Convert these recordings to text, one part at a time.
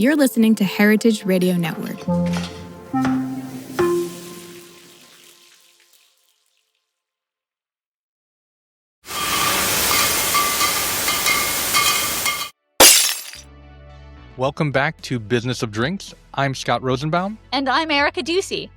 You're listening to Heritage Radio Network. Welcome back to Business of Drinks. I'm Scott Rosenbaum. And I'm Erica Ducey.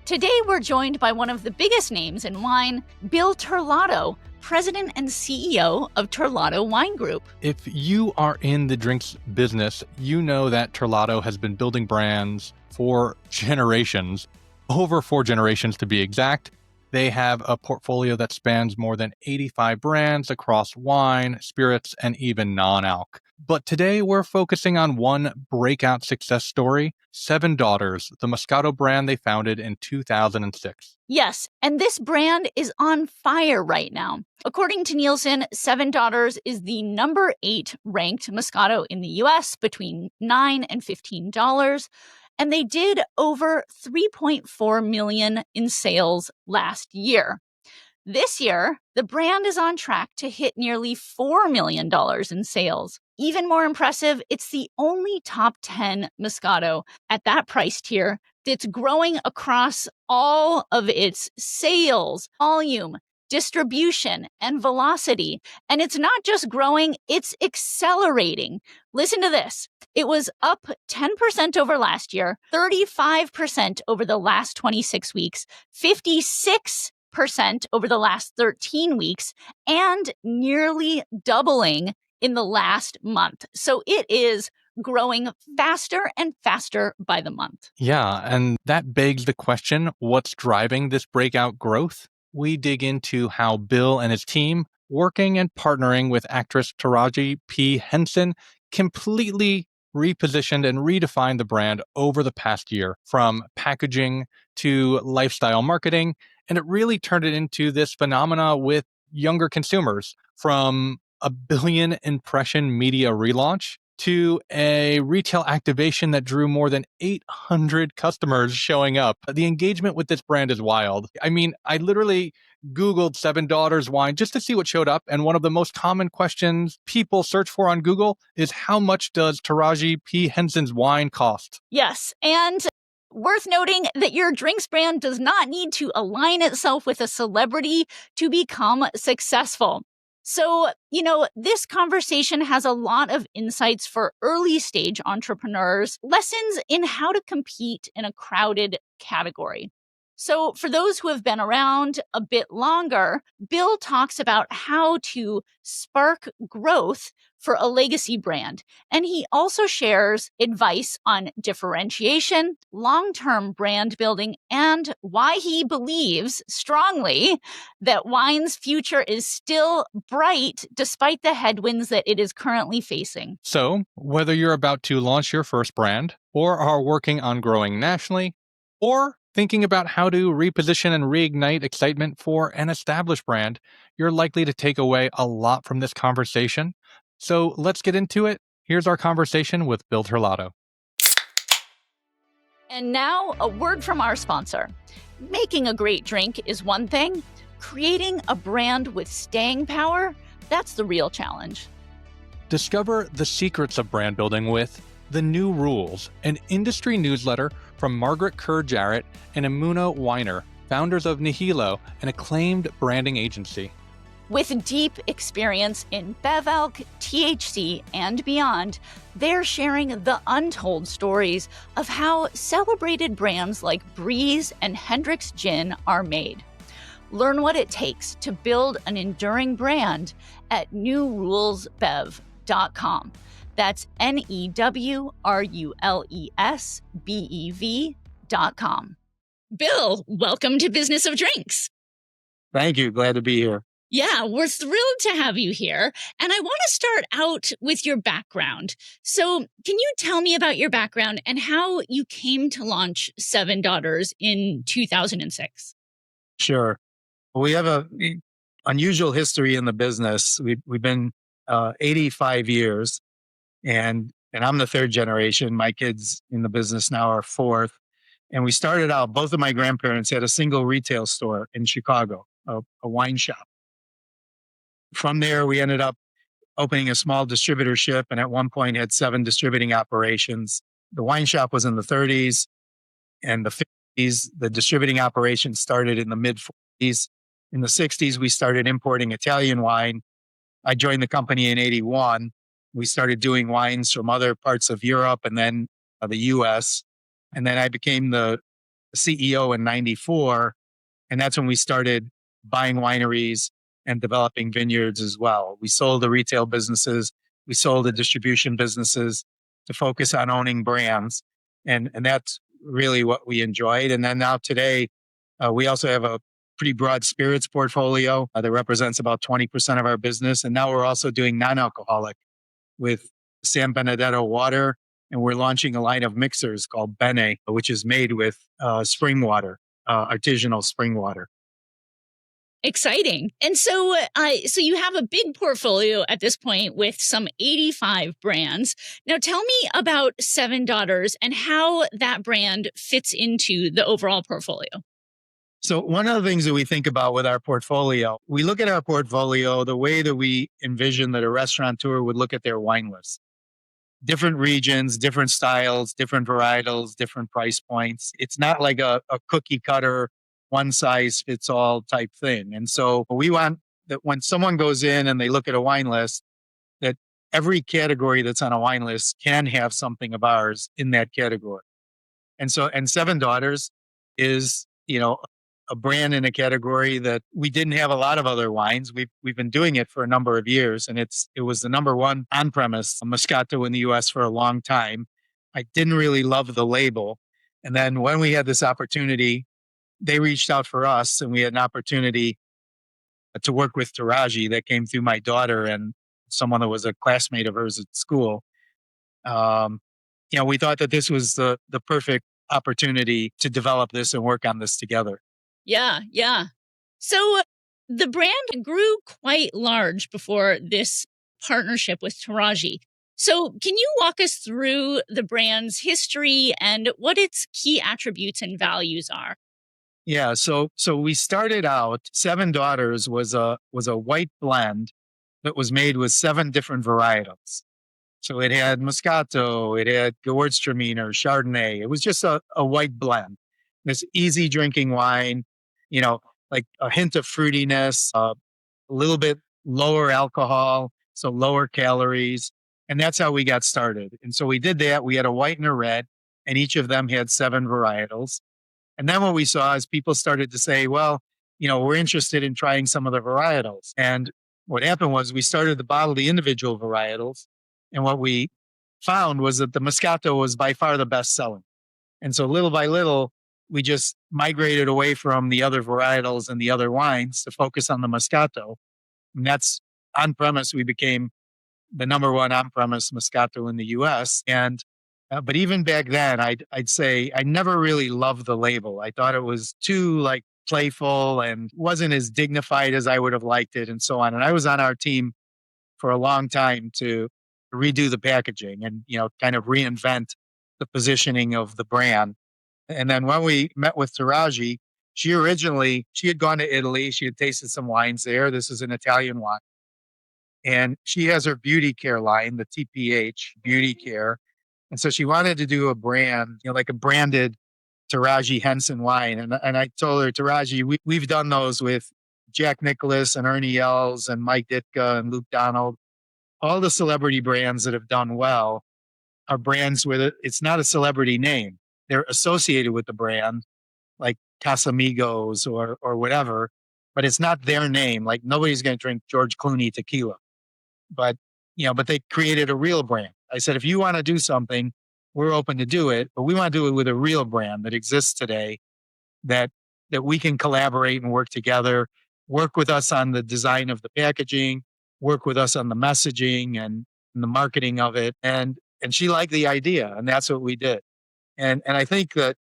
Today we're joined by one of the biggest names in wine, Bill Terlato, President and CEO of Terlato Wine Group. If you are in the drinks business, you know that Terlato has been building brands for generations, over 4 generations to be exact. They have a portfolio that spans more than 85 brands across wine, spirits, and even non-alc. But today we're focusing on one breakout success story, Seven Daughters, the Moscato brand they founded in 2006. Yes, and this brand is on fire right now. According to Nielsen, Seven Daughters is the number 8 ranked Moscato in the US, between $9 and $15. And they did over $3.4 million in sales last year. This year, the brand is on track to hit nearly $4 million in sales. Even more impressive, it's the only top 10 Moscato at that price tier that's growing across all of its sales, volume, distribution, and velocity. And it's not just growing, it's accelerating. Listen to this. It was up 10% over last year, 35% over the last 26 weeks, 56% over the last 13 weeks, and nearly doubling in the last month. So it is growing faster and faster by the month. Yeah, and that begs the question, what's driving this breakout growth? We dig into how Bill and his team, working and partnering with actress Taraji P. Henson, completely repositioned and redefined the brand over the past year, from packaging to lifestyle marketing. And it really turned it into this phenomena with younger consumers, from a 1 billion impression media relaunch to a retail activation that drew more than 800 customers showing up. The engagement with this brand is wild. I mean, I literally Googled Seven Daughters wine just to see what showed up. And one of the most common questions people search for on Google is, how much does Taraji P. Henson's wine cost? Yes, and worth noting that your drinks brand does not need to align itself with a celebrity to become successful. So, this conversation has a lot of insights for early stage entrepreneurs, lessons in how to compete in a crowded category. So for those who have been around a bit longer, Bill talks about how to spark growth for a legacy brand. And he also shares advice on differentiation, long-term brand building, and why he believes strongly that wine's future is still bright despite the headwinds that it is currently facing. So whether you're about to launch your first brand, or are working on growing nationally, or thinking about how to reposition and reignite excitement for an established brand, you're likely to take away a lot from this conversation. So let's get into it. Here's our conversation with Bill Terlato. And now, a word from our sponsor. Making a great drink is one thing. Creating a brand with staying power, that's the real challenge. Discover the secrets of brand building with The New Rules, an industry newsletter from Margaret Kerr-Jarrett and Emuno Weiner, founders of Nihilo, an acclaimed branding agency. With deep experience in BevAlc, THC, and beyond, they're sharing the untold stories of how celebrated brands like Breeze and Hendrick's Gin are made. Learn what it takes to build an enduring brand at newrulesbev.com. That's NEWRULESBEV.com. Bill, welcome to Business of Drinks. Thank you. Glad to be here. Yeah, we're thrilled to have you here. And I want to start out with your background. So can you tell me about your background and how you came to launch Seven Daughters in 2006? Sure. Well, we have a unusual history in the business. We've been 85 years, and I'm the third generation. My kids in the business now are fourth. And we started out, both of my grandparents had a single retail store in Chicago, a wine shop. From there, we ended up opening a small distributorship, and at one point had 7 distributing operations. the wine shop was in the 30s and the 50s. The distributing operation started in the mid 40s. In the 60s, we started importing Italian wine. I joined the company in 81. We started doing wines from other parts of Europe and then the US. And then I became the CEO in 94. And that's when we started buying wineries and developing vineyards as well. We sold the retail businesses. We sold the distribution businesses to focus on owning brands. And that's really what we enjoyed. And then now today, we also have a pretty broad spirits portfolio that represents about 20% of our business. And now we're also doing non-alcoholic with San Benedetto water. And we're launching a line of mixers called Bene, which is made with spring water, artisanal spring water. Exciting. And so you have a big portfolio at this point with some 85 brands. Now tell me about Seven Daughters and how that brand fits into the overall portfolio. So one of the things that we think about with our portfolio, we look at our portfolio the way that we envision that a restaurateur would look at their wine list. Different regions, different styles, different varietals, different price points. It's not like a cookie cutter, one size fits all type thing. And so we want that when someone goes in and they look at a wine list, that every category that's on a wine list can have something of ours in that category. And Seven Daughters is, a brand in a category that we didn't have a lot of other wines. We've been doing it for a number of years, and it was the number one on-premise Moscato in the US for a long time. I didn't really love the label. And then when we had this opportunity, they reached out for us, and we had an opportunity to work with Taraji that came through my daughter and someone that was a classmate of hers at school. We thought that this was the perfect opportunity to develop this and work on this together. Yeah. So the brand grew quite large before this partnership with Taraji. So can you walk us through the brand's history and what its key attributes and values are? Yeah, so we started out, Seven Daughters was a white blend that was made with 7 different varietals. So it had Moscato, it had Gewürztraminer, Chardonnay. It was just a white blend. This easy drinking wine, like a hint of fruitiness, a little bit lower alcohol, so lower calories. And that's how we got started. And so we did that. We had a white and a red, and each of them had 7 varietals. And then what we saw is people started to say, well, we're interested in trying some of the varietals. And what happened was we started to bottle the individual varietals. And what we found was that the Moscato was by far the best selling. And so little by little, we just migrated away from the other varietals and the other wines to focus on the Moscato. And that's on premise. We became the number one on premise Moscato in the US. And but even back then, I'd say I never really loved the label. I thought it was too playful and wasn't as dignified as I would have liked it, and so on. And I was on our team for a long time to redo the packaging and kind of reinvent the positioning of the brand. And then when we met with Taraji, she had gone to Italy. She had tasted some wines there. This is an Italian wine, and she has her beauty care line, the TPH Beauty Care. And so she wanted to do a brand, like a branded Taraji Henson wine. And I told her, Taraji, we've done those with Jack Nicklaus and Ernie Els and Mike Ditka and Luke Donald. All the celebrity brands that have done well are brands with it. It's not a celebrity name. They're associated with the brand, like Casamigos or whatever, but it's not their name. Like nobody's going to drink George Clooney tequila, but they created a real brand. I said, if you want to do something, we're open to do it, but we want to do it with a real brand that exists today that we can collaborate and work together, work with us on the design of the packaging, work with us on the messaging and the marketing of it. And she liked the idea, and that's what we did. And I think that,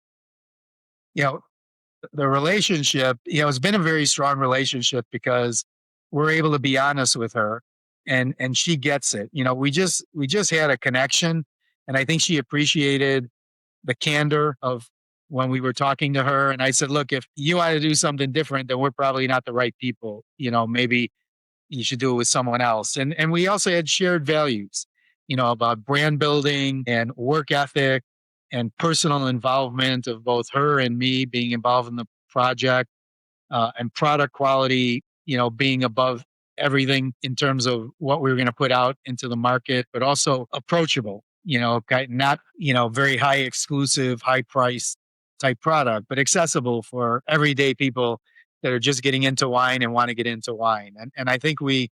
the relationship, it's been a very strong relationship because we're able to be honest with her. And she gets it. We just had a connection, and I think she appreciated the candor of when we were talking to her. And I said, look, if you want to do something different, then we're probably not the right people. Maybe you should do it with someone else. And we also had shared values, about brand building and work ethic and personal involvement of both her and me being involved in the project, and product quality, being above everything in terms of what we were going to put out into the market, but also approachable, not, very high exclusive, high price type product, but accessible for everyday people that are just getting into wine and want to get into wine. And I think we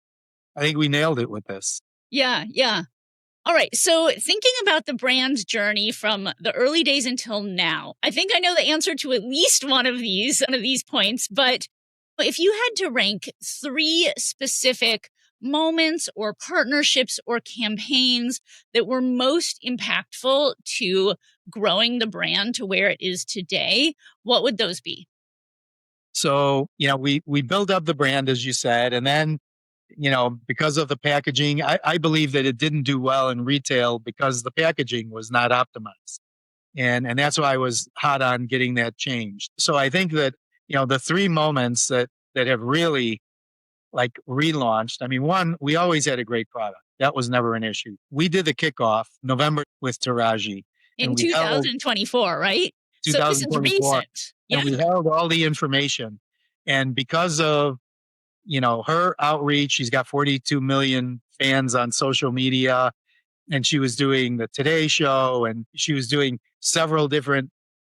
nailed it with this. Yeah, yeah. All right. So thinking about the brand journey from the early days until now, I think I know the answer to at least one of these points, but if you had to rank 3 specific moments or partnerships or campaigns that were most impactful to growing the brand to where it is today, what would those be? So, we build up the brand, as you said, and then, because of the packaging, I believe that it didn't do well in retail because the packaging was not optimized. And that's why I was hot on getting that changed. So I think that, the 3 moments that have really like relaunched. I mean, one, we always had a great product. That was never an issue. We did the kickoff November with Taraji In and we held 2024, right? So this is 2024 recent. Yeah. and we held all the information. And because of, her outreach, she's got 42 million fans on social media, and she was doing the Today Show, and she was doing several different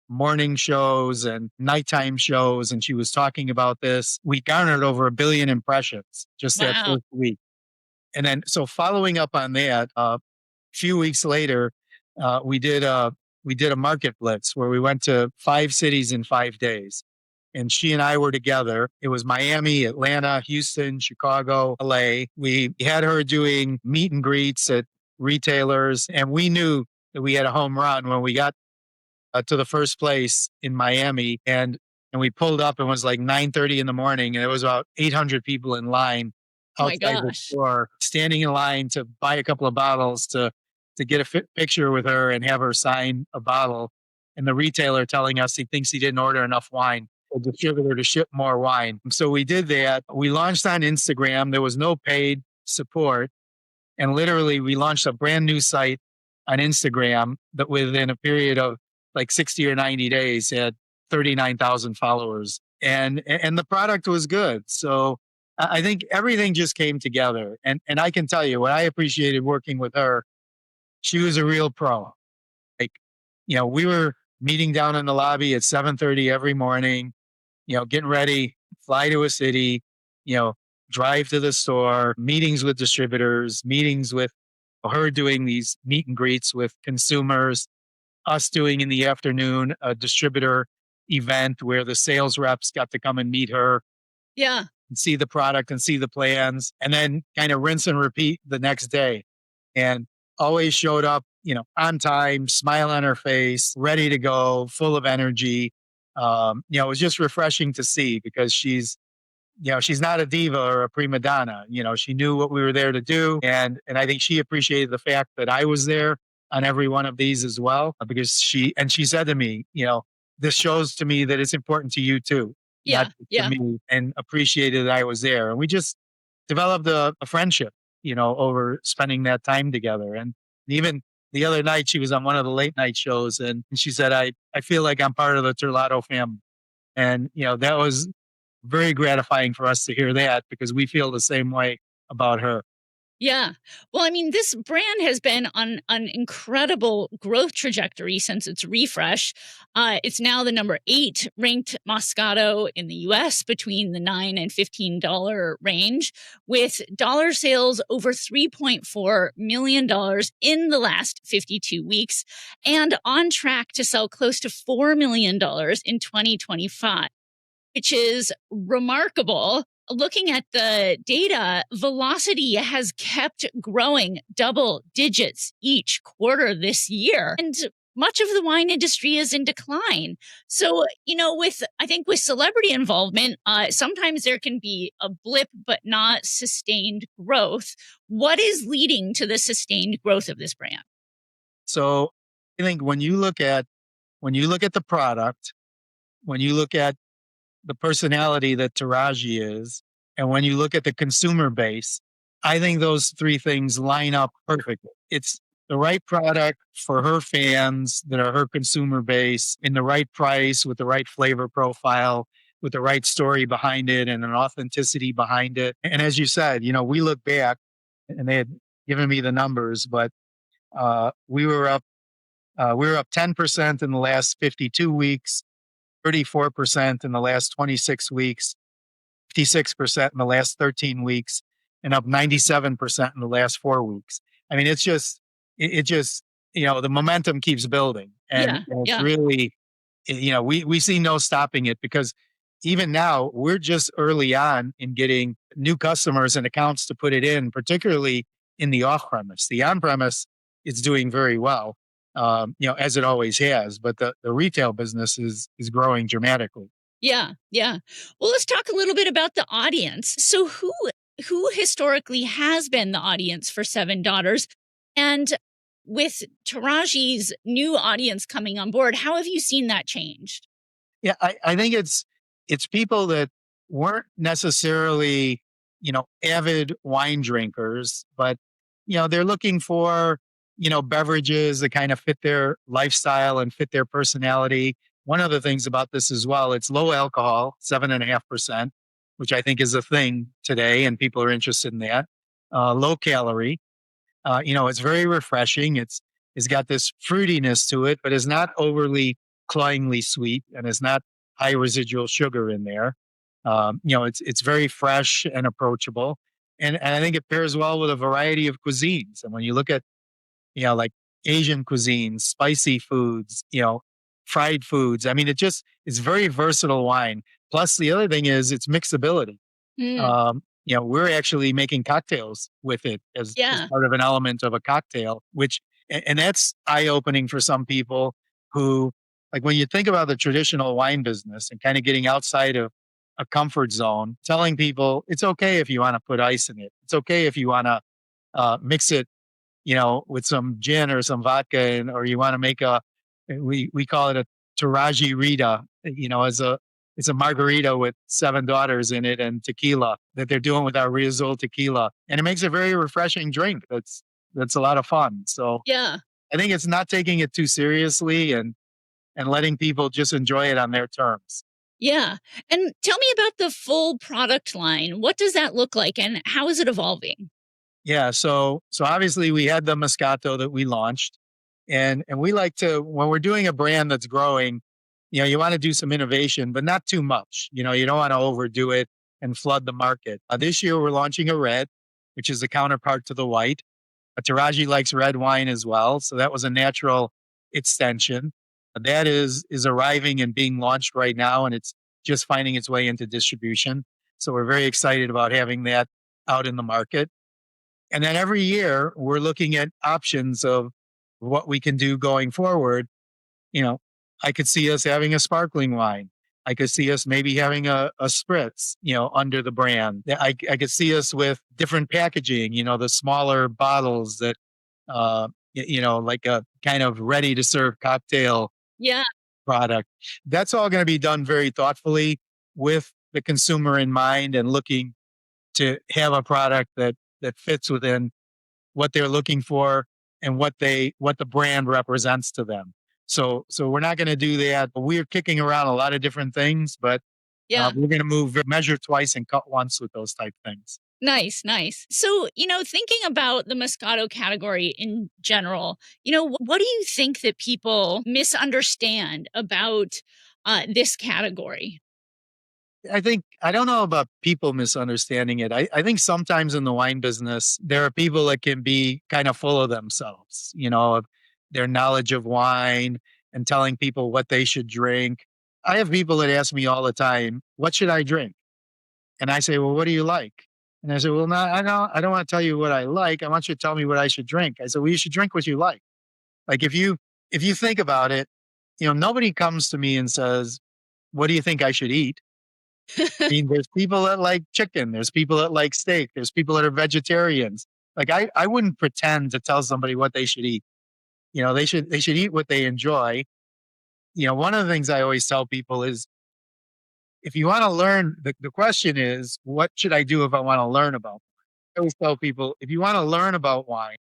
morning shows and nighttime shows, and she was talking about this. We garnered over 1 billion impressions just that Wow. first week. And then, so following up on that, a few weeks later, we did a market blitz where we went to 5 cities in 5 days. And she and I were together. It was Miami, Atlanta, Houston, Chicago, LA. We had her doing meet and greets at retailers, and we knew that we had a home run when we got to the first place in Miami, and we pulled up and it was like 9:30 in the morning, and there was about 800 people in line Oh my outside the gosh. store, standing in line to buy a couple of bottles to get a picture with her and have her sign a bottle. And the retailer telling us he thinks he didn't order enough wine, the distributor to ship more wine. So we did that. We launched on Instagram. There was no paid support. And literally, we launched a brand new site on Instagram that within a period of like 60 or 90 days had 39,000 followers. And the product was good. So I think everything just came together. And I can tell you what I appreciated working with her. She was a real pro. Like, we were meeting down in the lobby at 7:30 every morning, getting ready, fly to a city, drive to the store, meetings with distributors, meetings with her doing these meet and greets with consumers, us doing in the afternoon a distributor event where the sales reps got to come and meet her Yeah. and see the product and see the plans, and then kind of rinse and repeat the next day. And always showed up, on time, smile on her face, ready to go, full of energy. It was just refreshing to see because she's not a diva or a prima donna. She knew what we were there to do. And I think she appreciated the fact that I was there on every one of these as well, because she said to me, this shows to me that it's important to you too, Yeah. not just Yeah. to me, and appreciated that I was there. And we just developed a friendship, over spending that time together. And even the other night, she was on one of the late night shows, and she said, I feel like I'm part of the Terlato family. And, that was very gratifying for us to hear that because we feel the same way about her. Yeah. Well, I mean, this brand has been on an incredible growth trajectory since its refresh. It's now the number 8 ranked Moscato in the US between the $9 and $15 range, with dollar sales over $3.4 million in the last 52 weeks, and on track to sell close to $4 million in 2025, which is remarkable. Looking at the data, velocity has kept growing double digits each quarter this year. And much of the wine industry is in decline. So, I think with celebrity involvement, sometimes there can be a blip, but not sustained growth. What is leading to the sustained growth of this brand? So I think when you look at the product, when you look at the personality that Taraji is, and when you look at the consumer base, I think those 3 things line up perfectly. It's the right product for her fans that are her consumer base in the right price with the right flavor profile, with the right story behind it and an authenticity behind it. And as you said, we look back and they had given me the numbers, but we were up 10% in the last 52 weeks, 34% in the last 26 weeks, 56% in the last 13 weeks, and up 97% in the last 4 weeks. I mean, it just, the momentum keeps building, and it's Yeah. really, we see no stopping it, because even now we're just early on in getting new customers and accounts to put it in, particularly in the off premise. The on premise is doing very well, as it always has, but the retail business is growing dramatically. Yeah. Well, let's talk a little bit about the audience. So who historically has been the audience for Seven Daughters? And with Taraji's new audience coming on board, how have you seen that changed? Yeah, I think it's people that weren't necessarily, avid wine drinkers, but they're looking for, beverages that kind of fit their lifestyle and fit their personality. One of the things about this as well, it's low alcohol, 7.5%, which I think is a thing today, and people are interested in that. Low calorie. It's very refreshing. It's got this fruitiness to it, but it's not overly cloyingly sweet, and it's not high residual sugar in there. It's very fresh and approachable, and I think it pairs well with a variety of cuisines. And when you look at like Asian cuisines, spicy foods, fried foods, I mean, it's very versatile wine. Plus, the other thing is its mixability. Mm, We're actually making cocktails with it as yeah. part of an element of a cocktail, and that's eye opening for some people who, like, when you think about the traditional wine business and kind of getting outside of a comfort zone, telling people it's okay if you want to put ice in it. It's okay if you want to mix it, with some gin or some vodka, or you want to make we call it a Taraji Rita, it's a margarita with Seven Daughters in it and tequila that they're doing with our Riazul tequila. And it makes a very refreshing drink. That's a lot of fun. So Yeah. I think it's not taking it too seriously, and letting people just enjoy it on their terms. Yeah. And tell me about the full product line. What does that look like and how is it evolving? Yeah. So obviously we had the Moscato that we launched, and we like to, when we're doing a brand that's growing, you want to do some innovation, but not too much. You don't want to overdo it and flood the market. This year we're launching a red, which is the counterpart to the white. Taraji likes red wine as well, so that was a natural extension. That is arriving and being launched right now, and it's just finding its way into distribution. So we're very excited about having that out in the market. And then every year we're looking at options of what we can do going forward. You know, I could see us having a sparkling wine. I could see us maybe having a spritz, under the brand. I could see us with different packaging, the smaller bottles that, like a kind of ready to serve cocktail Yeah. product. That's all going to be done very thoughtfully with the consumer in mind, and looking to have a product that fits within what they're looking for and what the brand represents to them. So we're not going to do that. But we're kicking around a lot of different things, but Yeah. we're going to measure twice and cut once with those type things. Nice. So, thinking about the Moscato category in general, what do you think that people misunderstand about this category? I don't know about people misunderstanding it. I think sometimes in the wine business, there are people that can be kind of full of themselves, of their knowledge of wine and telling people what they should drink. I have people that ask me all the time, what should I drink? And I say, well, what do you like? And I say, well, no, I don't want to tell you what I like. I want you to tell me what I should drink. I said, well, you should drink what you like. Like, if you think about it, nobody comes to me and says, what do you think I should eat? I mean, there's people that like chicken. There's people that like steak. There's people that are vegetarians. Like, I wouldn't pretend to tell somebody what they should eat. They should eat what they enjoy. One of the things I always tell people is, if you want to learn, the question is, what should I do if I want to learn about wine? I always tell people, if you want to learn about wine,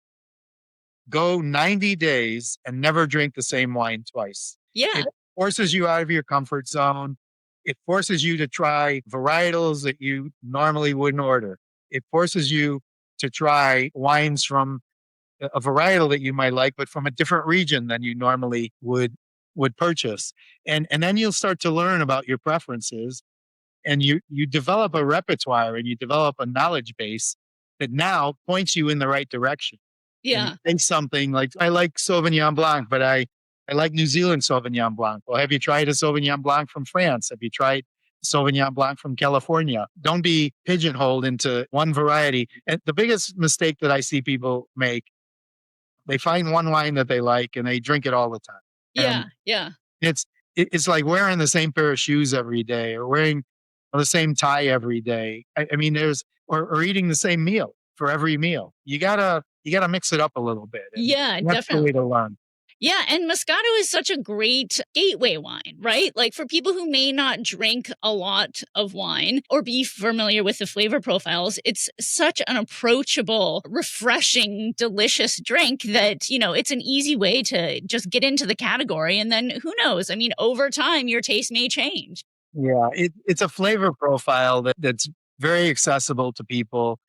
go 90 days and never drink the same wine twice. Yeah. It forces you out of your comfort zone. It forces you to try varietals that you normally wouldn't order. It forces you to try wines from a varietal that you might like, but from a different region than you normally would purchase. And then you'll start to learn about your preferences, and you develop a repertoire and you develop a knowledge base that now points you in the right direction. And you Yeah. think something like, I like Sauvignon Blanc, but I like New Zealand Sauvignon Blanc. Well, have you tried a Sauvignon Blanc from France? Have you tried Sauvignon Blanc from California? Don't be pigeonholed into one variety. And the biggest mistake that I see people make, they find one wine that they like and they drink it all the time. Yeah. And Yeah. it's like wearing the same pair of shoes every day, or wearing the same tie every day. I mean, or eating the same meal for every meal. You gotta mix it up a little bit. And Yeah, that's the definitely. way to learn. Yeah, and Moscato is such a great gateway wine, right? Like for people who may not drink a lot of wine or be familiar with the flavor profiles, it's such an approachable, refreshing, delicious drink that, it's an easy way to just get into the category. And then who knows? I mean, over time, your taste may change. Yeah, it's a flavor profile that's very accessible to people.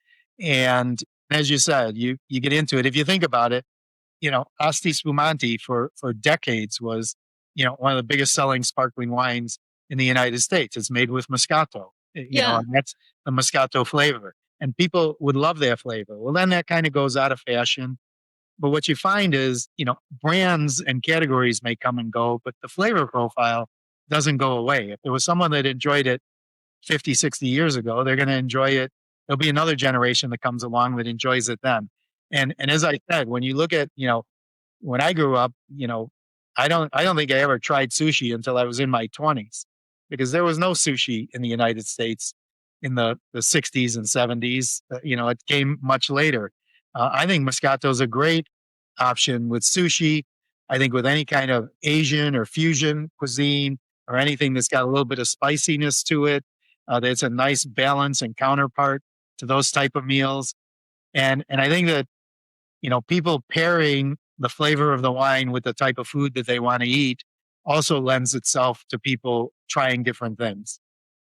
And as you said, you get into it. If you think about it, Asti Spumanti for decades was, one of the biggest selling sparkling wines in the United States. It's made with Moscato, Yeah, and that's the Moscato flavor. And people would love that flavor. Well, then that kind of goes out of fashion. But what you find is, brands and categories may come and go, but the flavor profile doesn't go away. If there was someone that enjoyed it 50, 60 years ago, they're going to enjoy it. There'll be another generation that comes along that enjoys it then. And as I said, when you look at, when I grew up, I don't think I ever tried sushi until I was in my 20s, because there was no sushi in the United States in the 60s and 70s. It came much later. I think Moscato is a great option with sushi. I think with any kind of Asian or fusion cuisine, or anything that's got a little bit of spiciness to it, that's a nice balance and counterpart to those type of meals. And I think that, people pairing the flavor of the wine with the type of food that they want to eat also lends itself to people trying different things.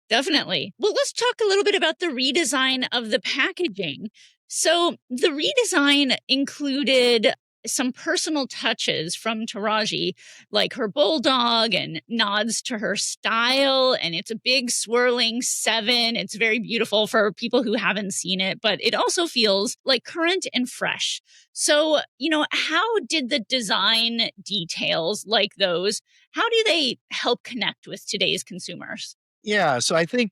definitely. Well, let's talk a little bit about the redesign of the packaging. So the redesign included some personal touches from Taraji, like her bulldog, and nods to her style. And it's a big swirling 7. It's very beautiful for people who haven't seen it, but it also feels like current and fresh. So, how did the design details like those, how do they help connect with today's consumers? Yeah. So I think,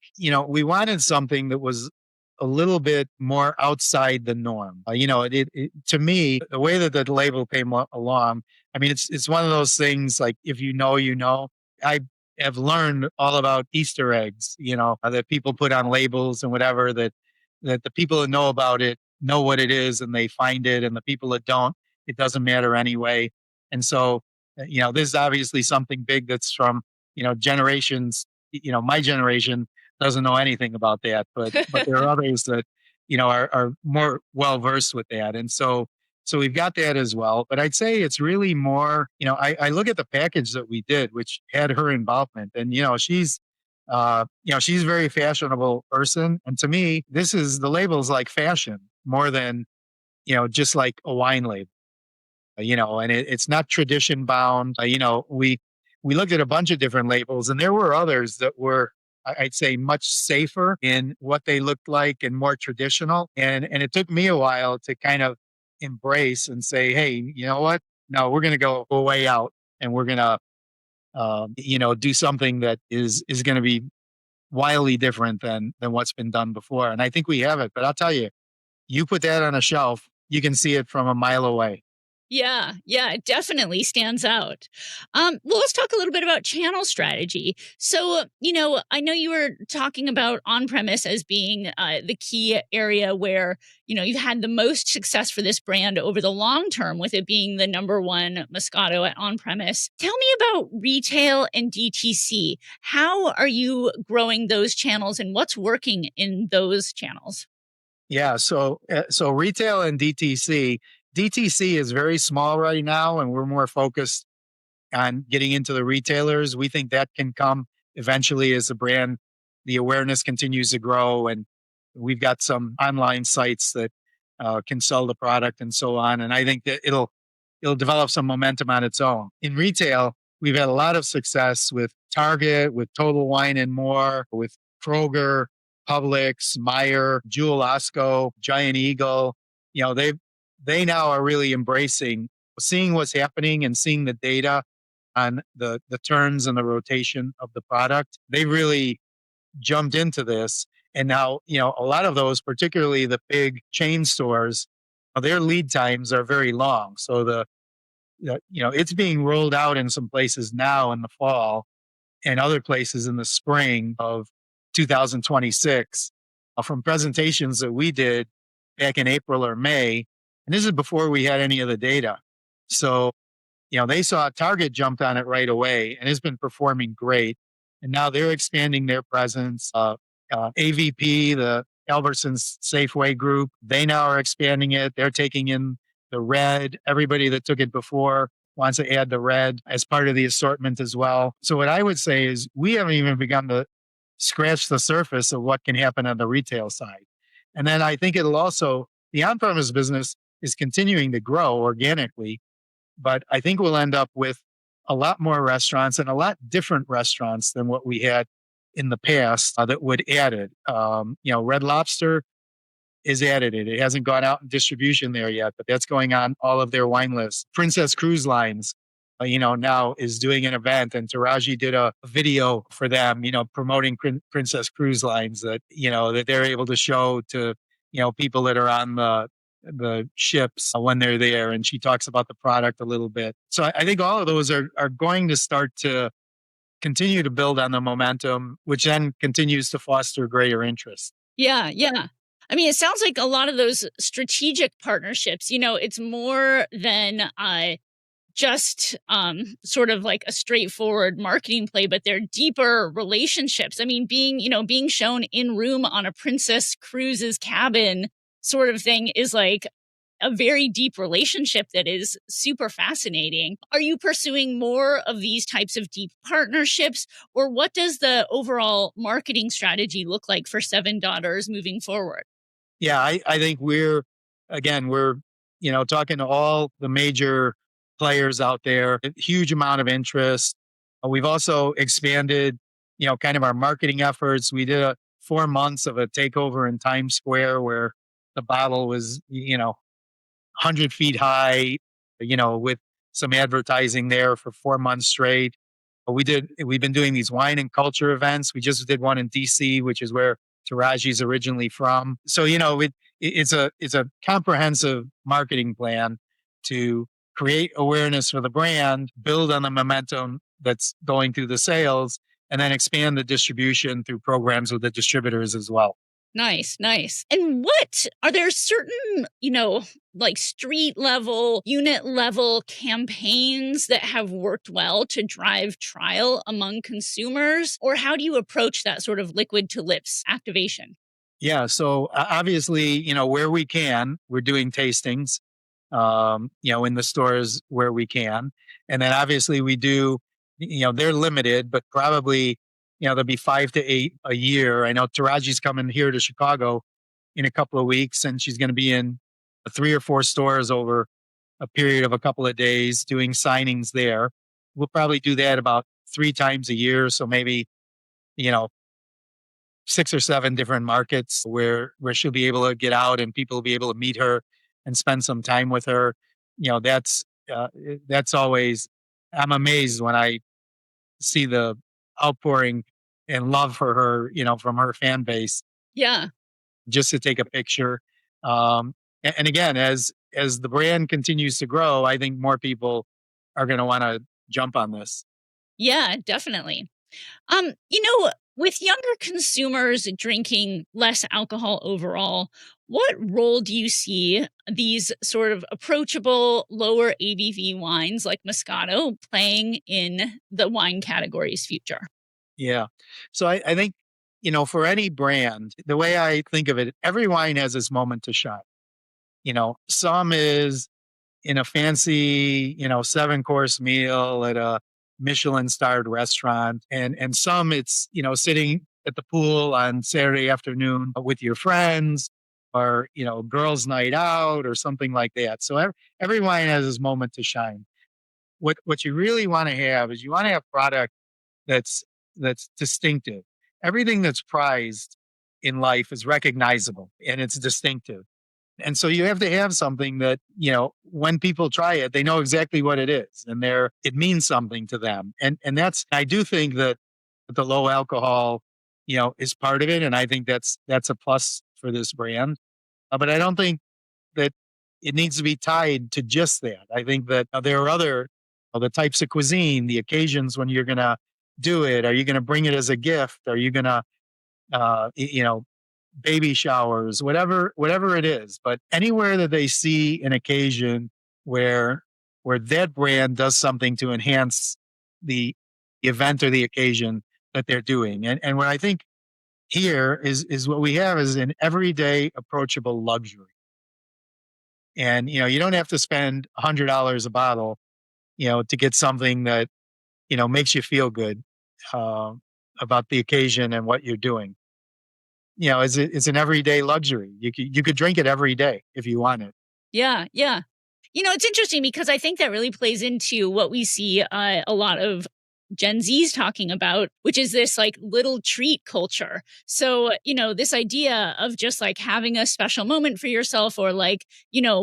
we wanted something that was a little bit more outside the norm. To me, the way that the label came along, I mean, it's one of those things like, if you know, you know. I have learned all about Easter eggs, that people put on labels and whatever, that the people that know about it know what it is and they find it, and the people that don't, it doesn't matter anyway. And so, this is obviously something big that's from, generations. My generation doesn't know anything about that, but there are others that, are more well versed with that. And so we've got that as well. But I'd say it's really more, I look at the package that we did, which had her involvement, and, she's a very fashionable person. And to me, the label's like fashion more than, just like a wine label, and it's not tradition bound. We looked at a bunch of different labels, and there were others that were, I'd say, much safer in what they looked like and more traditional. And it took me a while to kind of embrace and say, hey, you know what? No, we're going to go a way out, and we're going to, do something that is going to be wildly different than what's been done before. And I think we have it. But I'll tell you, you put that on a shelf, you can see it from a mile away. Yeah, it definitely stands out. Well, let's talk a little bit about channel strategy. So, I know you were talking about on premise as being the key area where, you've had the most success for this brand over the long term, with it being the number one Moscato at on premise. Tell me about retail and DTC. How are you growing those channels, and what's working in those channels? Yeah. So retail and DTC, DTC is very small right now, and we're more focused on getting into the retailers. We think that can come eventually as the awareness continues to grow. And we've got some online sites that can sell the product and so on. And I think that it'll develop some momentum on its own. In retail, we've had a lot of success with Target, with Total Wine and More, with Kroger, Publix, Meijer, Jewel Osco, Giant Eagle. They now are really embracing seeing what's happening and seeing the data on the turns and the rotation of the product. They really jumped into this. And now, a lot of those, particularly the big chain stores, their lead times are very long. So it's being rolled out in some places now in the fall and other places in the spring of 2026 from presentations that we did back in April or May. And this is before we had any of the data. So, they saw Target jumped on it right away and it's been performing great. And now they're expanding their presence. AVP, the Albertsons Safeway group, they now are expanding it. They're taking in the red. Everybody that took it before wants to add the red as part of the assortment as well. So what I would say is we haven't even begun to scratch the surface of what can happen on the retail side. And then I think the on-premise business is continuing to grow organically, but I think we'll end up with a lot more restaurants and a lot different restaurants than what we had in the past that would add it. Red Lobster is added it. It hasn't gone out in distribution there yet, but that's going on all of their wine lists. Princess Cruise Lines, now is doing an event, and Taraji did a video for them, promoting Princess Cruise Lines that they're able to show to, people that are on the ships when they're there. And she talks about the product a little bit. So I think all of those are going to start to continue to build on the momentum, which then continues to foster greater interest. Yeah. I mean, it sounds like a lot of those strategic partnerships, it's more than just sort of like a straightforward marketing play, but they're deeper relationships. I mean, being shown in room on a Princess Cruises cabin sort of thing is like a very deep relationship that is super fascinating. Are you pursuing more of these types of deep partnerships, or what does the overall marketing strategy look like for Seven Daughters moving forward? Yeah, I think we're talking to all the major players out there, a huge amount of interest. We've also expanded, kind of our marketing efforts. We did 4 months of a takeover in Times Square where the bottle was, 100 feet high, with some advertising there for 4 months straight. We've been doing these wine and culture events. We just did one in DC, which is where Taraji's originally from. So, it's a comprehensive marketing plan to create awareness for the brand, build on the momentum that's going through the sales, and then expand the distribution through programs with the distributors as well. Nice. And are there certain, like street level, unit level campaigns that have worked well to drive trial among consumers? Or how do you approach that sort of liquid to lips activation? Yeah. So obviously, where we can, we're doing tastings, in the stores where we can. And then obviously we do, they're limited, but probably there'll be 5 to 8 a year. I know Taraji's coming here to Chicago in a couple of weeks, and she's going to be in 3 or 4 stores over a period of a couple of days doing signings there. We'll probably do that about 3 times a year. So maybe, 6 or 7 different markets where she'll be able to get out and people will be able to meet her and spend some time with her. That's always, I'm amazed when I see the outpouring and love for her, from her fan base. Yeah. Just to take a picture. And again, as the brand continues to grow, I think more people are going to want to jump on this. Yeah, definitely. With younger consumers drinking less alcohol overall, what role do you see these sort of approachable, lower ABV wines like Moscato playing in the wine category's future? Yeah. So I think, for any brand, the way I think of it, every wine has its moment to shine. Some is in a fancy, 7-course meal at a Michelin starred restaurant. And some it's, sitting at the pool on Saturday afternoon with your friends, or, girls' night out or something like that. So every wine has its moment to shine. What you really want to have is you want to have product that's distinctive. Everything that's prized in life is recognizable and it's distinctive. And so you have to have something that, when people try it, they know exactly what it is and it means something to them. And I do think that the low alcohol, is part of it. And I think that's a plus for this brand. But I don't think that it needs to be tied to just that. I think that there are other, the types of cuisine, the occasions when you're going to do it. Are you going to bring it as a gift? Are you going to, baby showers, whatever it is? But anywhere that they see an occasion where that brand does something to enhance the event or the occasion that they're doing. And what I think here is what we have is an everyday approachable luxury. And, you don't have to spend $100 a bottle, to get something that, makes you feel good about the occasion and what you're doing. It's an everyday luxury. You could drink it every day if you want it. Yeah, yeah. It's interesting because I think that really plays into what we see a lot of Gen Z's talking about, which is this like little treat culture. So, this idea of just like having a special moment for yourself, or like,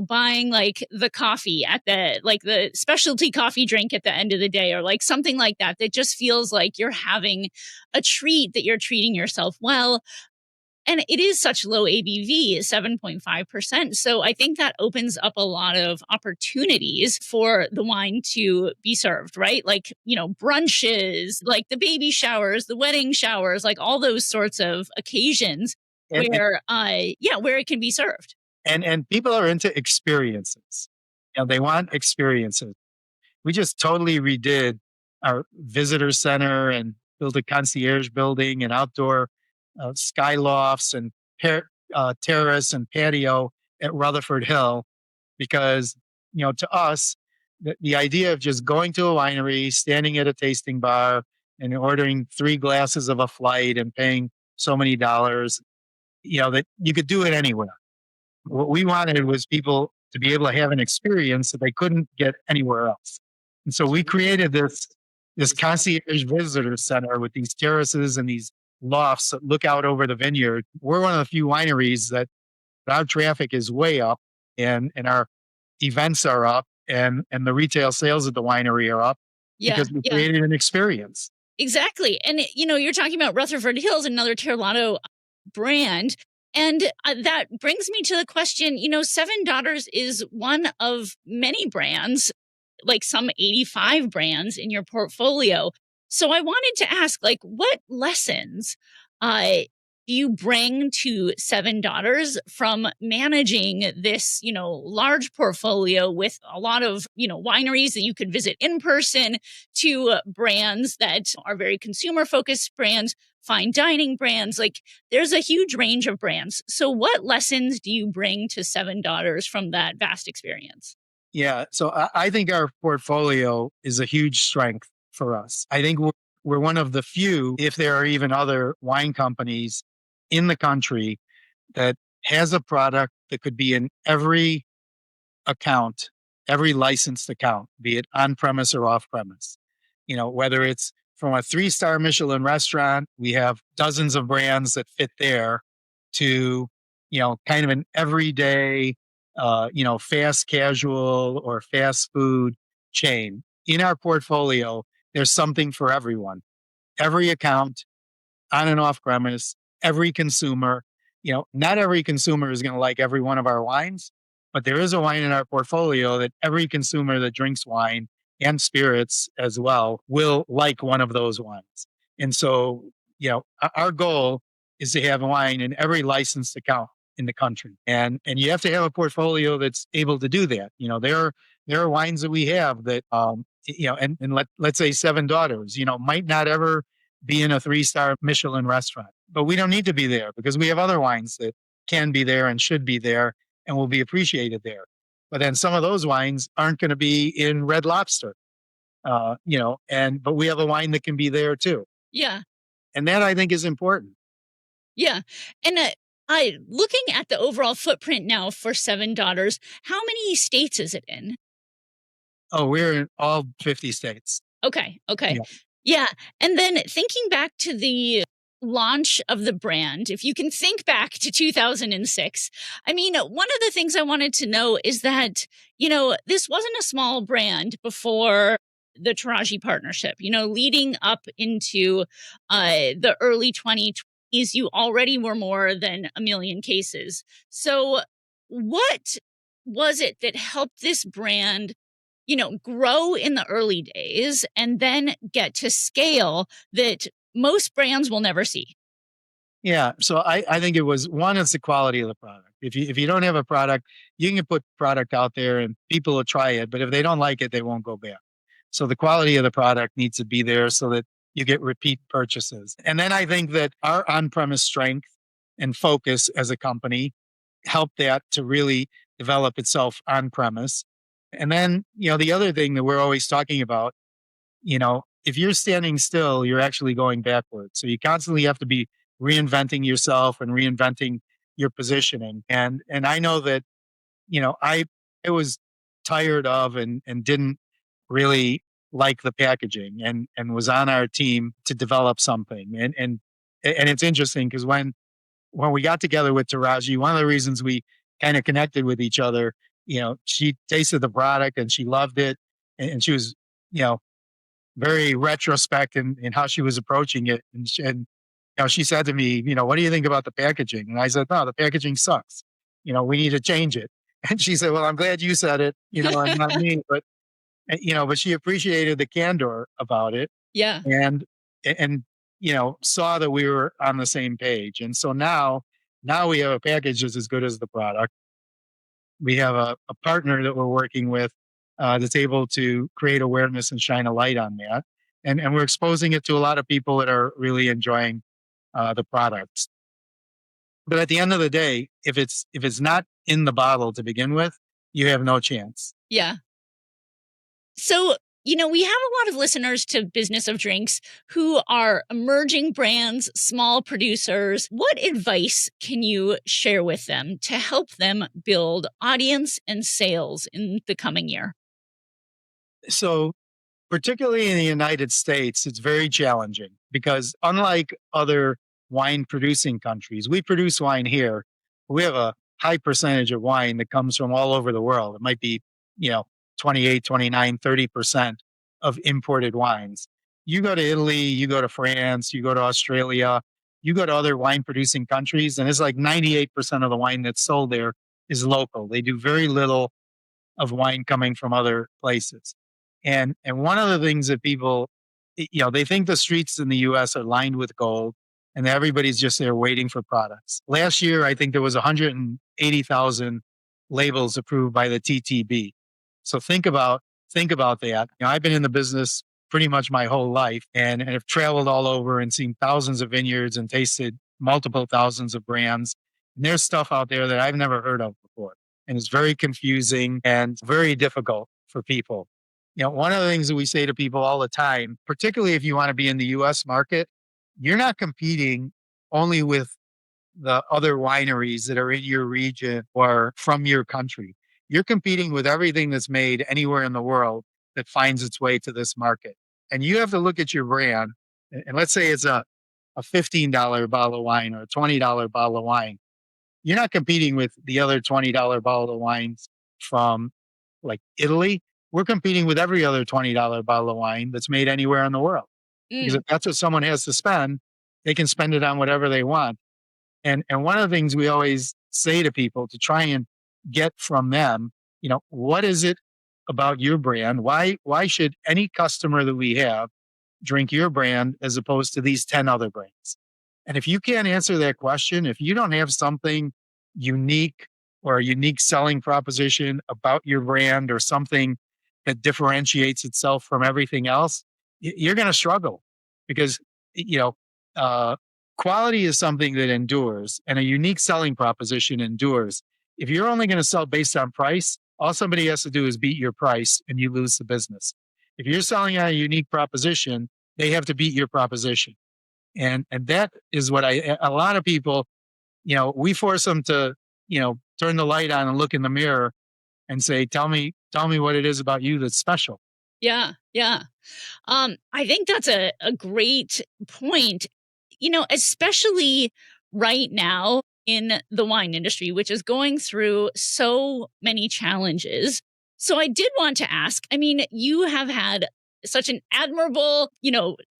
buying like the coffee at the specialty coffee drink at the end of the day, or like something like that just feels like you're having a treat, that you're treating yourself well. And it is such low ABV, 7.5%. So I think that opens up a lot of opportunities for the wine to be served, right? Like, brunches, like the baby showers, the wedding showers, like all those sorts of occasions where it can be served. And people are into experiences. They want experiences. We just totally redid our visitor center and built a concierge building and outdoor sky lofts and terrace and patio at Rutherford Hill, because, to us, the idea of just going to a winery, standing at a tasting bar and ordering 3 glasses of a flight and paying so many dollars, that you could do it anywhere. What we wanted was people to be able to have an experience that they couldn't get anywhere else. And so we created this concierge visitor center with these terraces and these lofts that look out over the vineyard. We're one of the few wineries that our traffic is way up, and our events are up, and the retail sales at the winery are up because we created an experience. Exactly. And, you're talking about Rutherford Hills, another Terlato brand. And that brings me to the question, Seven Daughters is one of many brands, like some 85 brands in your portfolio. So I wanted to ask, like, what lessons do you bring to Seven Daughters from managing this, large portfolio with a lot of, wineries that you could visit in person, to brands that are very consumer focused brands, fine dining brands? Like, there's a huge range of brands. So what lessons do you bring to Seven Daughters from that vast experience? Yeah. So I think our portfolio is a huge strength for us. I think we're one of the few, if there are even other wine companies in the country, that has a product that could be in every account, every licensed account, be it on premise or off premise. Whether it's from a 3-star Michelin restaurant, we have dozens of brands that fit there, to, kind of an everyday, fast casual or fast food chain. In our portfolio, there's something for everyone, every account, on and off premise, every consumer. Not every consumer is going to like every one of our wines, but there is a wine in our portfolio that every consumer that drinks wine and spirits as well will like one of those wines. And so, our goal is to have a wine in every licensed account in the country. And you have to have a portfolio that's able to do that. There are wines that we have that, and let's say Seven Daughters, might not ever be in a 3-star Michelin restaurant, but we don't need to be there because we have other wines that can be there and should be there and will be appreciated there. But then some of those wines aren't going to be in Red Lobster, but we have a wine that can be there too. Yeah. And that I think is important. Yeah. And I looking at the overall footprint now for Seven Daughters, how many states is it in? Oh, we're in all 50 states. Okay. Okay. Yeah. Yeah. And then thinking back to the launch of the brand, if you can think back to 2006, I mean, one of the things I wanted to know is that, this wasn't a small brand before the Taraji partnership, leading up into the early 2020s, you already were more than a million cases. So what was it that helped this brand grow in the early days and then get to scale that most brands will never see? Yeah. So I think it was one, it's the quality of the product. If you don't have a product, you can put product out there and people will try it, but if they don't like it, they won't go back. So the quality of the product needs to be there so that you get repeat purchases. And then I think that our on-premise strength and focus as a company helped that to really develop itself on premise. And then, the other thing that we're always talking about, if you're standing still, you're actually going backwards. So you constantly have to be reinventing yourself and reinventing your positioning. And I know that, I was tired of and didn't really like the packaging and was on our team to develop something. And it's interesting because when we got together with Taraji, one of the reasons we kind of connected with each other, she tasted the product and she loved it. And she was, very retrospect in how she was approaching it. And she said to me, what do you think about the packaging? And I said, no, the packaging sucks. We need to change it. And she said, well, I'm glad you said it, and not me, but she appreciated the candor about it. Yeah. And saw that we were on the same page. And so now we have a package that's as good as the product. We have a partner that we're working with that's able to create awareness and shine a light on that. And we're exposing it to a lot of people that are really enjoying the products. But at the end of the day, if it's not in the bottle to begin with, you have no chance. Yeah. So, we have a lot of listeners to Business of Drinks who are emerging brands, small producers. What advice can you share with them to help them build audience and sales in the coming year? So, particularly in the United States, it's very challenging because unlike other wine producing countries, we produce wine here. We have a high percentage of wine that comes from all over the world. It might be, 28, 29, 30% of imported wines. You go to Italy, you go to France, you go to Australia, you go to other wine producing countries, and it's like 98% of the wine that's sold there is local. They do very little of wine coming from other places. And one of the things that people, they think the streets in the US are lined with gold and everybody's just there waiting for products. Last year, I think there was 180,000 labels approved by the TTB. So think about that. I've been in the business pretty much my whole life and have traveled all over and seen thousands of vineyards and tasted multiple thousands of brands. And there's stuff out there that I've never heard of before. And it's very confusing and very difficult for people. One of the things that we say to people all the time, particularly if you want to be in the US market, you're not competing only with the other wineries that are in your region or from your country. You're competing with everything that's made anywhere in the world that finds its way to this market. And you have to look at your brand. And let's say it's a $15 bottle of wine or a $20 bottle of wine. You're not competing with the other $20 bottle of wines from like Italy. We're competing with every other $20 bottle of wine that's made anywhere in the world. Because if that's what someone has to spend, they can spend it on whatever they want. And one of the things we always say to people to try and get from them, what is it about your brand? Why should any customer that we have drink your brand as opposed to these 10 other brands? And if you can't answer that question, if you don't have something unique or a unique selling proposition about your brand or something that differentiates itself from everything else, you're going to struggle because, quality is something that endures and a unique selling proposition endures. If you're only going to sell based on price, All somebody has to do is beat your price and you lose the business. If you're selling on a unique proposition, they have to beat your proposition. And that is what a lot of people, we force them to, turn the light on and look in the mirror and say, tell me what it is about you that's special. Yeah, yeah. I think that's a great point, especially right now in the wine industry, which is going through so many challenges. So I did want to ask, I mean, you have had such an admirable,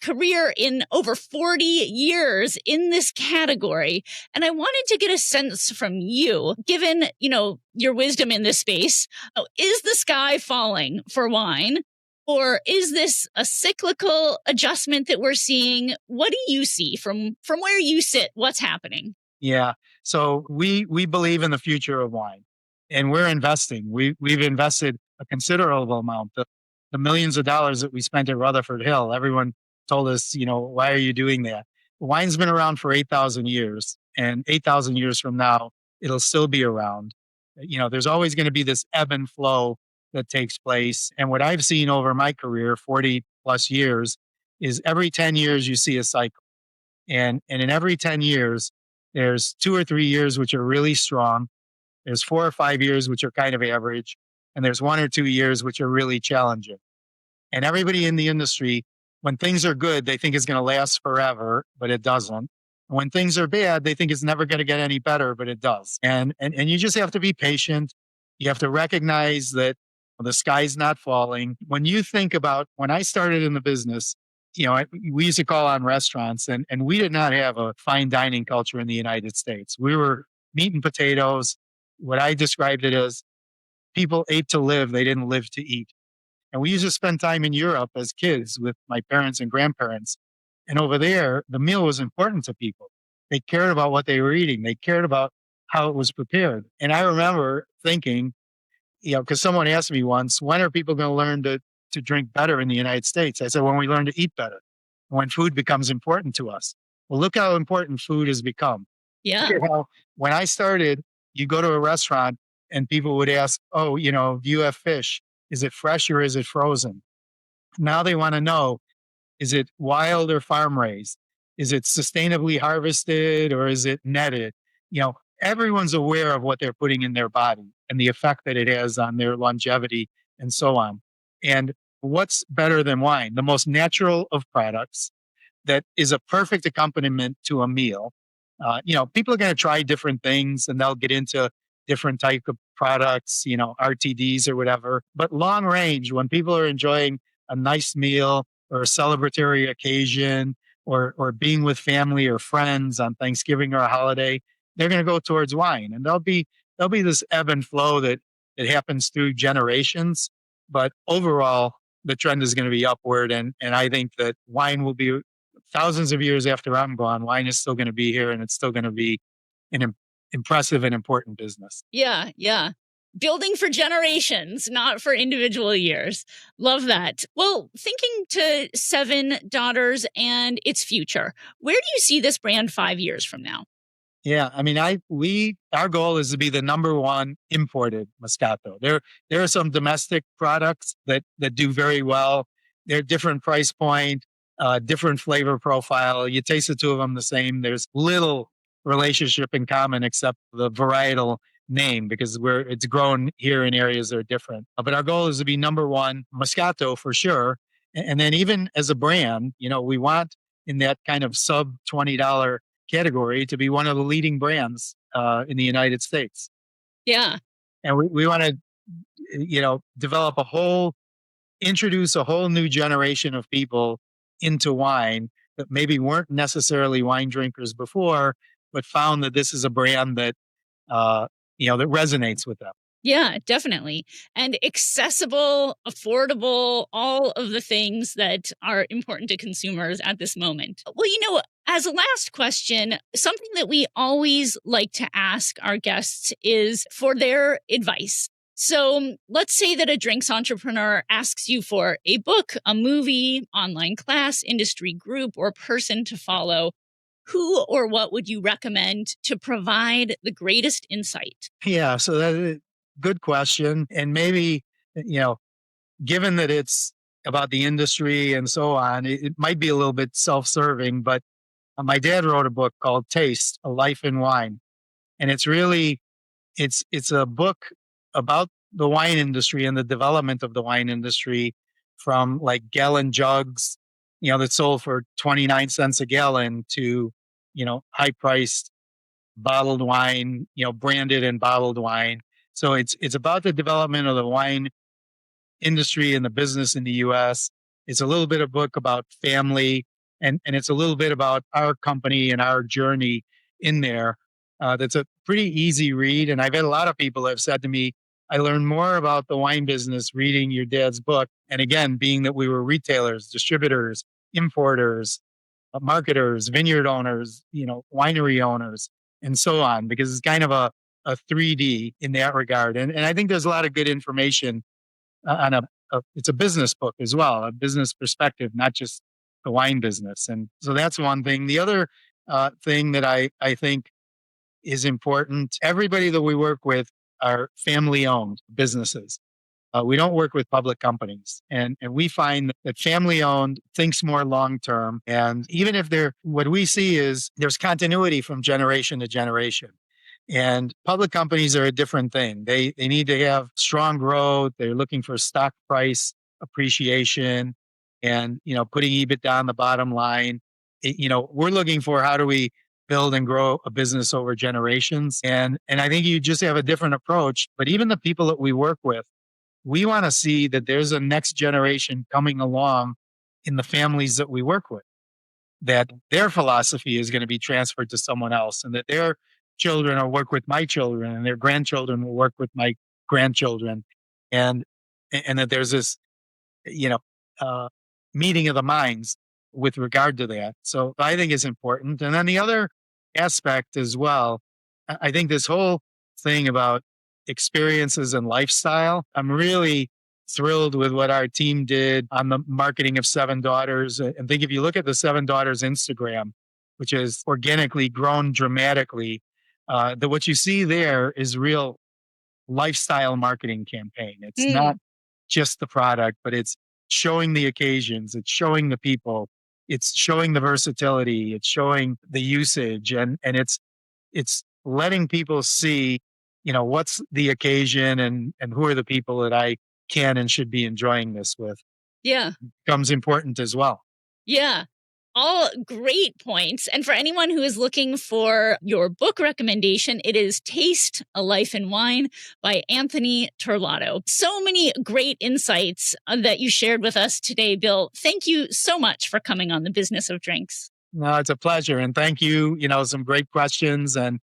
career in over 40 years in this category. And I wanted to get a sense from you, given, your wisdom in this space. Is the sky falling for wine? Or is this a cyclical adjustment that we're seeing? What do you see from where you sit? What's happening? Yeah. So we believe in the future of wine, and we're investing. We've invested a considerable amount. The millions of dollars that we spent at Rutherford Hill, everyone told us, why are you doing that? Wine's been around for 8,000 years, and 8,000 years from now, it'll still be around. There's always going to be this ebb and flow that takes place. And what I've seen over my career, 40 plus years, is every 10 years you see a cycle. And in every 10 years, there's 2 or 3 years which are really strong. There's 4 or 5 years which are kind of average. And there's 1 or 2 years which are really challenging. And everybody in the industry, when things are good, they think it's going to last forever, but it doesn't. And when things are bad, they think it's never going to get any better, but it does. And you just have to be patient. You have to recognize that the sky's not falling. When you think about when I started in the business, we used to call on restaurants, and we did not have a fine dining culture in the United States. We were meat and potatoes. What I described it as people ate to live, they didn't live to eat. And we used to spend time in Europe as kids with my parents and grandparents. And over there, the meal was important to people. They cared about what they were eating. They cared about how it was prepared. And I remember thinking, because someone asked me once, when are people going to learn to drink better in the United States? I said, when we learn to eat better, when food becomes important to us. Well, look how important food has become. Yeah. When I started, you go to a restaurant and people would ask, oh, do you have fish? Is it fresh or is it frozen? Now they want to know, is it wild or farm raised? Is it sustainably harvested or is it netted? Everyone's aware of what they're putting in their body and the effect that it has on their longevity and so on. And what's better than wine? The most natural of products that is a perfect accompaniment to a meal. People are going to try different things and they'll get into different type of products, RTDs or whatever. But long range, when people are enjoying a nice meal or a celebratory occasion or being with family or friends on Thanksgiving or a holiday, they're going to go towards wine. And there'll be this ebb and flow that happens through generations. But overall, the trend is going to be upward. And I think that wine will be thousands of years after I'm gone. Wine is still going to be here and it's still going to be an impressive and important business. Yeah, yeah. Building for generations, not for individual years. Love that. Well, thinking to 7 daughters and its future, where do you see this brand 5 years from now? Yeah, I mean, our goal is to be the number one imported Moscato. There are some domestic products that do very well. They're different price point, different flavor profile. You taste the two of them the same. There's little relationship in common except the varietal name because it's grown here in areas that are different. But our goal is to be number one Moscato for sure. And then even as a brand, we want in that kind of sub $20 category to be one of the leading brands in the United States. Yeah. And we want to, introduce a whole new generation of people into wine that maybe weren't necessarily wine drinkers before, but found that this is a brand that, that resonates with them. Yeah, definitely. And accessible, affordable, all of the things that are important to consumers at this moment. Well, as a last question, something that we always like to ask our guests is for their advice. So let's say that a drinks entrepreneur asks you for a book, a movie, online class, industry group, or person to follow. Who or what would you recommend to provide the greatest insight? Yeah, so good question. And maybe, given that it's about the industry and so on, it might be a little bit self-serving, but my dad wrote a book called Taste, A Life in Wine. And it's really, it's a book about the wine industry and the development of the wine industry from like gallon jugs, that sold for 29 cents a gallon to, high priced bottled wine, branded and bottled wine. So it's about the development of the wine industry and the business in the US. It's a little bit of book about family, and it's a little bit about our company and our journey in there. That's a pretty easy read. And I've had a lot of people have said to me, I learned more about the wine business reading your dad's book. And again, being that we were retailers, distributors, importers, marketers, vineyard owners, winery owners, and so on, because it's kind of a 3D in that regard. And I think there's a lot of good information on it's a business book as well, a business perspective, not just the wine business. And so that's one thing. The other thing that I think is important, everybody that we work with are family owned businesses. We don't work with public companies. And we find that family owned thinks more long term. And even if what we see is there's continuity from generation to generation. And public companies are a different thing. They need to have strong growth. They're looking for stock price appreciation and, putting EBITDA on the bottom line. We're looking for how do we build and grow a business over generations. And I think you just have a different approach. But even the people that we work with, we want to see that there's a next generation coming along in the families that we work with, that their philosophy is going to be transferred to someone else, and that their children will work with my children and their grandchildren will work with my grandchildren. And that there's this, meeting of the minds with regard to that. So I think it's important. And then the other aspect as well, I think this whole thing about experiences and lifestyle, I'm really thrilled with what our team did on the marketing of Seven Daughters. And think if you look at the Seven Daughters Instagram, which has organically grown dramatically, that what you see there is real lifestyle marketing campaign. It's not just the product, but it's showing the occasions, it's showing the people, it's showing the versatility, it's showing the usage, and it's letting people see, what's the occasion and who are the people that I can and should be enjoying this with. Yeah. Becomes important as well. Yeah. All great points. And for anyone who is looking for your book recommendation, it is Taste, A Life in Wine by Anthony Terlato. So many great insights that you shared with us today, Bill. Thank you so much for coming on the Business of Drinks. No, it's a pleasure. And thank you, some great questions and,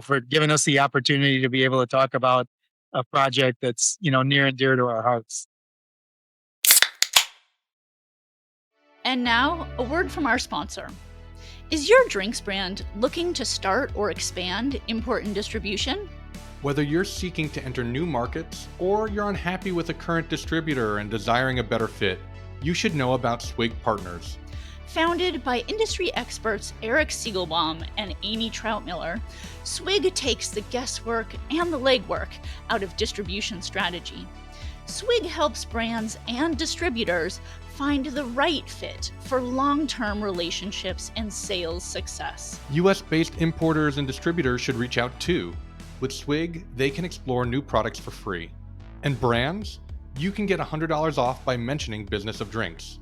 for giving us the opportunity to be able to talk about a project that's, near and dear to our hearts. And now, a word from our sponsor. Is your drinks brand looking to start or expand import and distribution? Whether you're seeking to enter new markets or you're unhappy with a current distributor and desiring a better fit, you should know about Swig Partners. Founded by industry experts Eric Siegelbaum and Amy Troutmiller, Swig takes the guesswork and the legwork out of distribution strategy. Swig helps brands and distributors find the right fit for long-term relationships and sales success. US-based importers and distributors should reach out too. With Swig, they can explore new products for free. And brands, you can get $100 off by mentioning Business of Drinks.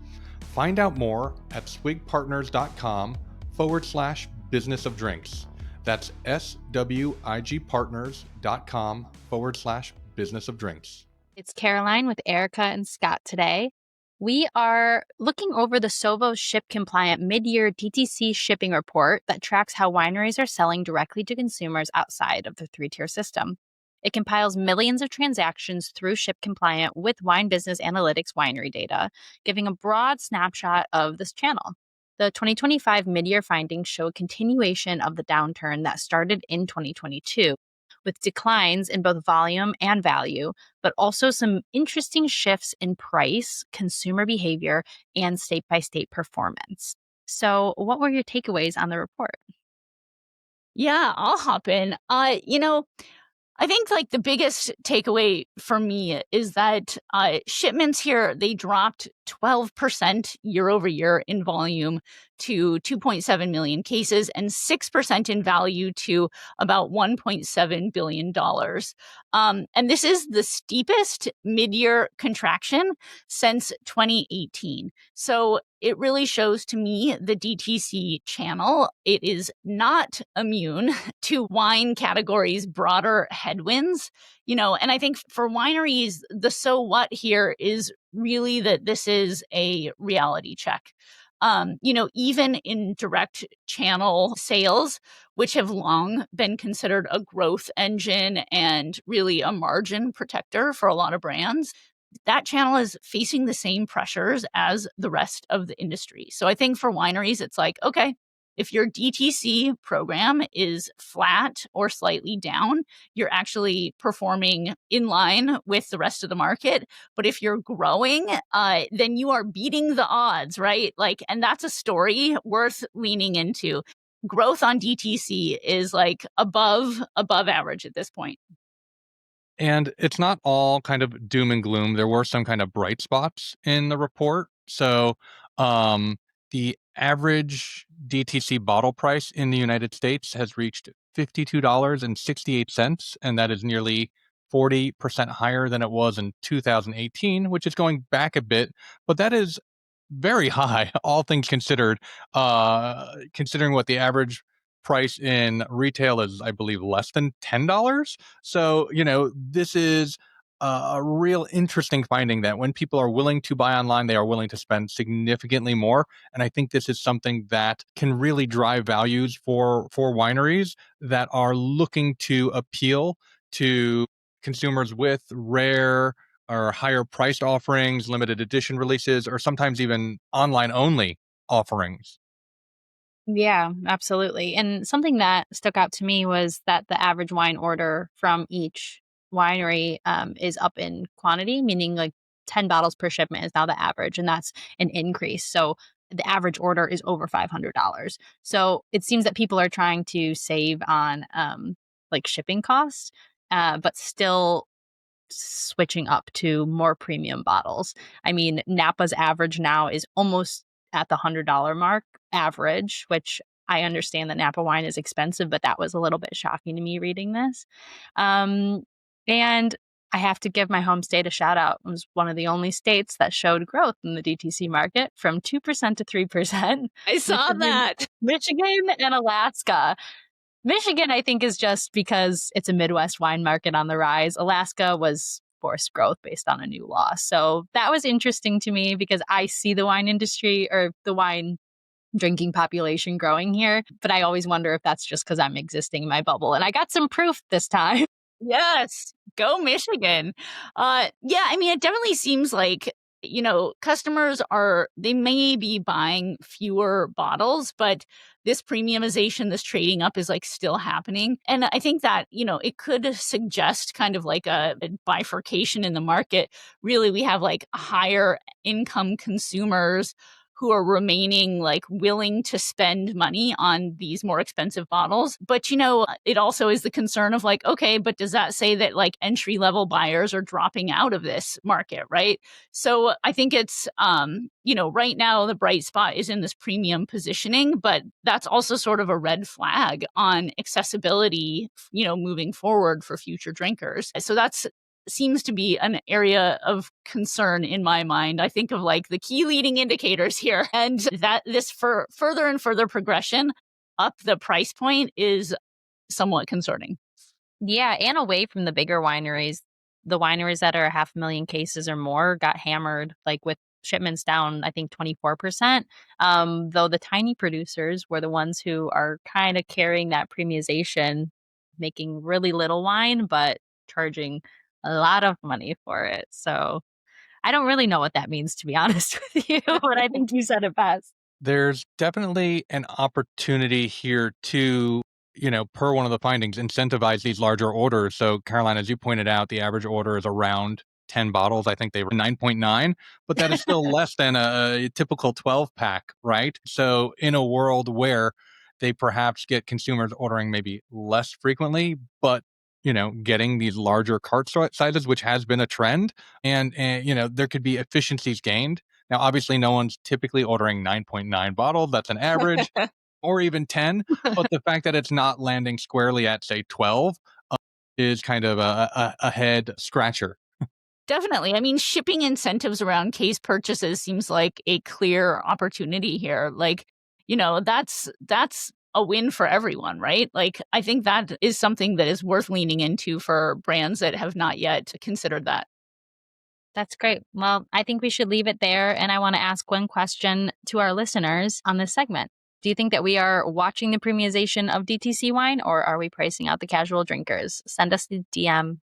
Find out more at swigpartners.com/business of drinks. That's swigpartners.com/business of drinks. It's Caroline with Erica and Scott today. We are looking over the Sovos Ship Compliant Mid-Year DTC Shipping Report that tracks how wineries are selling directly to consumers outside of the three-tier system. It compiles millions of transactions through Ship Compliant with Wine Business Analytics winery data, giving a broad snapshot of this channel. The 2025 mid-year findings show a continuation of the downturn that started in 2022, with declines in both volume and value, but also some interesting shifts in price, consumer behavior, and state-by-state performance. So what were your takeaways on the report? Yeah, I'll hop in. I think like the biggest takeaway for me is that shipments here, they dropped 12% year over year in volume to 2.7 million cases and 6% in value to about $1.7 billion. And this is the steepest mid-year contraction since 2018. So it really shows to me the DTC channel. It is not immune to wine category's broader headwinds, and I think for wineries, the so what here is really that this is a reality check. Even in direct channel sales, which have long been considered a growth engine and really a margin protector for a lot of brands, that channel is facing the same pressures as the rest of the industry. So I think for wineries, it's like, okay, if your DTC program is flat or slightly down, you're actually performing in line with the rest of the market. But if you're growing, then you are beating the odds, right? And that's a story worth leaning into. Growth on DTC is like above average at this point. And it's not all kind of doom and gloom. There were some kind of bright spots in the report. So the average DTC bottle price in the United States has reached $52.68, and that is nearly 40% higher than it was in 2018, which is going back a bit, but that is very high, all things considered, considering what the average price in retail is, I believe, less than $10. So, this is a real interesting finding that when people are willing to buy online, they are willing to spend significantly more. And I think this is something that can really drive values for wineries that are looking to appeal to consumers with rare or higher priced offerings, limited edition releases, or sometimes even online only offerings. Yeah, absolutely. And something that stuck out to me was that the average wine order from each winery is up in quantity, meaning like 10 bottles per shipment is now the average, and that's an increase. So the average order is over $500. So it seems that people are trying to save on like shipping costs, but still switching up to more premium bottles. I mean, Napa's average now is almost at the $100 mark average, which I understand that Napa wine is expensive, but that was a little bit shocking to me reading this. And I have to give my home state a shout out. It was one of the only states that showed growth in the DTC market from 2% to 3%. I saw that. Michigan and Alaska. Michigan, I think, is just because it's a Midwest wine market on the rise. Alaska was forced growth based on a new law. So that was interesting to me because I see the wine industry or the wine drinking population growing here. But I always wonder if that's just because I'm existing in my bubble. And I got some proof this time. Yes, go Michigan. Yeah, I mean, it definitely seems like, customers they may be buying fewer bottles, but this premiumization, this trading up is like still happening. And I think that, it could suggest kind of like a bifurcation in the market. Really, we have like higher income consumers who are remaining like willing to spend money on these more expensive bottles. But, it also is the concern of like, okay, but does that say that like entry level buyers are dropping out of this market, right? So I think it's, right now the bright spot is in this premium positioning, but that's also sort of a red flag on accessibility, moving forward for future drinkers. So that's seems to be an area of concern in my mind. I think of like the key leading indicators here, and that this for further and further progression up the price point is somewhat concerning. Yeah, and away from the bigger wineries, the wineries that are 500,000 cases or more got hammered, like with shipments down, I think 24%. Though the tiny producers were the ones who are kind of carrying that premiumization, making really little wine, but charging a lot of money for it. So I don't really know what that means, to be honest with you, but I think you said it best. There's definitely an opportunity here to, per one of the findings, incentivize these larger orders. So, Caroline, as you pointed out, the average order is around 10 bottles. I think they were 9.9, but that is still less than a typical 12 pack, right? So, in a world where they perhaps get consumers ordering maybe less frequently, but getting these larger cart sizes, which has been a trend. And there could be efficiencies gained. Now, obviously, no one's typically ordering 9.9 bottles. That's an average, or even 10. But the fact that it's not landing squarely at, say, 12 is kind of a head scratcher. Definitely. I mean, shipping incentives around case purchases seems like a clear opportunity here. Like, that's a win for everyone, right? Like, I think that is something that is worth leaning into for brands that have not yet considered that. That's great. Well, I think we should leave it there. And I want to ask one question to our listeners on this segment. Do you think that we are watching the premiumization of DTC wine, or are we pricing out the casual drinkers? Send us the DM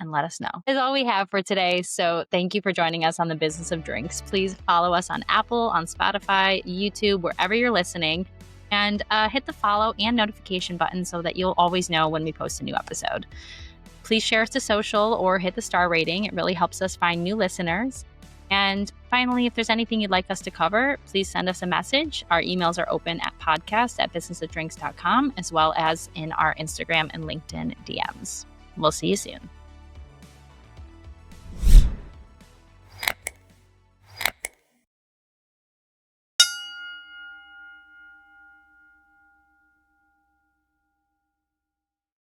and let us know. That's all we have for today. So thank you for joining us on the Business of Drinks. Please follow us on Apple, on Spotify, YouTube, wherever you're listening, and hit the follow and notification button so that you'll always know when we post a new episode. Please share us to social or hit the star rating. It really helps us find new listeners. And finally, if there's anything you'd like us to cover, please send us a message. Our emails are open at podcast@businessofdrinks.com, as well as in our Instagram and LinkedIn DMs. We'll see you soon.